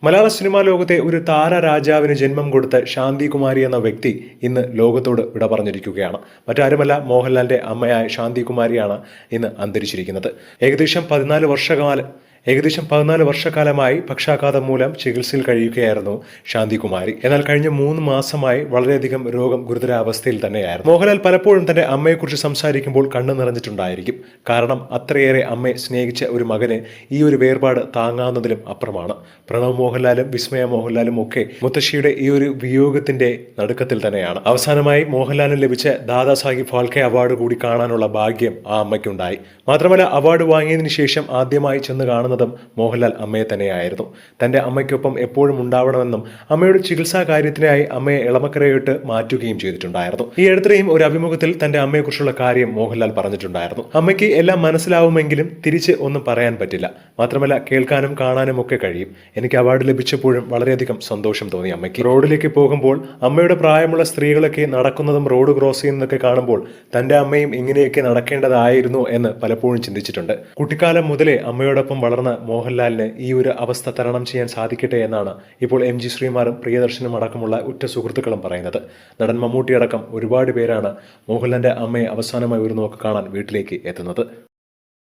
മലയാള cinema ലോകത്തെ ഒരു താരരാജാവിന് ജന്മം കൊടുത്ത ശാന്തി കുമാരി എന്ന വ്യക്തി ഇന്ന് ലോകത്തോട് വിട പറഞ്ഞിരിക്കുകയാണ്. മറ്റാരുമല്ല, മോഹൻലാലിന്റെ അമ്മയായ ശാന്തി കുമാരിയാണ് ഇന്ന് അന്തരിച്ചിരിക്കുന്നത്. ഏകദേശം 14 വർഷക്കാലമായി പക്ഷാഘാതം മൂലം ചികിത്സയിൽ കഴിയുകയായിരുന്നു ശാന്തി കുമാരി. എന്നാൽ കഴിഞ്ഞ 3 മാസമായി വളരെയധികം രോഗം ഗുരുതരാവസ്ഥയിൽ തന്നെയായിരുന്നു. മോഹൻലാൽ പലപ്പോഴും തന്റെ അമ്മയെക്കുറിച്ച് സംസാരിക്കുമ്പോൾ കണ്ണു നിറഞ്ഞിട്ടുണ്ടായിരിക്കും. കാരണം അത്രയേറെ അമ്മയെ സ്നേഹിച്ച ഒരു മകന് ഈ ഒരു വേർപാട് താങ്ങാവുന്നതിലും അപ്പുറമാണ്. പ്രണവ് മോഹൻലാലും വിസ്മയ മോഹൻലാലും ഒക്കെ മുത്തശ്ശിയുടെ ഈ ഒരു വിയോഗത്തിന്റെ നടുക്കത്തിൽ തന്നെയാണ്. അവസാനമായി മോഹൻലാലിന് ലഭിച്ച ദാദാസാഹിബ് ഫാൽക്കെ അവാർഡ് കൂടി കാണാനുള്ള ഭാഗ്യം ആ അമ്മയ്ക്കുണ്ടായി. മാത്രമല്ല, അവാർഡ് വാങ്ങിയതിനു ശേഷം ആദ്യമായി ചെന്ന് കാണുന്നതും മോഹൻലാൽ അമ്മയെ തന്നെയായിരുന്നു. തന്റെ അമ്മയ്ക്കൊപ്പം എപ്പോഴും ഉണ്ടാവണമെന്നും അമ്മയുടെ ചികിത്സാ കാര്യത്തിനായി അമ്മയെ എളമക്കരയോട്ട് മാറ്റുകയും ചെയ്തിട്ടുണ്ടായിരുന്നു. ഈ അടുത്തിടെയും ഒരു അഭിമുഖത്തിൽ തന്റെ അമ്മയെക്കുറിച്ചുള്ള കാര്യം മോഹൻലാൽ പറഞ്ഞിട്ടുണ്ടായിരുന്നു. അമ്മയ്ക്ക് എല്ലാം മനസ്സിലാവുമെങ്കിലും തിരിച്ച് ഒന്നും പറയാൻ പറ്റില്ല. മാത്രമല്ല, കേൾക്കാനും കാണാനും ഒക്കെ കഴിയും. എനിക്ക് അവാർഡ് ലഭിച്ചപ്പോഴും വളരെയധികം സന്തോഷം തോന്നി അമ്മയ്ക്ക്. റോഡിലേക്ക് പോകുമ്പോൾ അമ്മയുടെ പ്രായമുള്ള സ്ത്രീകളൊക്കെ നടക്കുന്നതും റോഡ് ക്രോസ് ചെയ്യുന്നതൊക്കെ കാണുമ്പോൾ തന്റെ അമ്മയും ഇങ്ങനെയൊക്കെ നടക്കേണ്ടതായിരുന്നു എന്ന് പലപ്പോഴും ചിന്തിച്ചിട്ടുണ്ട്. കുട്ടിക്കാലം മുതലേ അമ്മയോടൊപ്പം വളർന്ന മോഹൻലാലിന് ഈ ഒരു അവസ്ഥ തരണം ചെയ്യാൻ സാധിക്കട്ടെ എന്നാണ് ഇപ്പോൾ MG ശ്രീകുമാറും പ്രിയദർശനും അടക്കമുള്ള ഉറ്റ സുഹൃത്തുക്കളും പറയുന്നത്. നടൻ മമ്മൂട്ടി അടക്കം ഒരുപാട് പേരാണ് മോഹൻലാലിന്റെ അമ്മയെ അവസാനമായി ഒരു നോക്ക് കാണാൻ വീട്ടിലേക്ക് എത്തുന്നത്.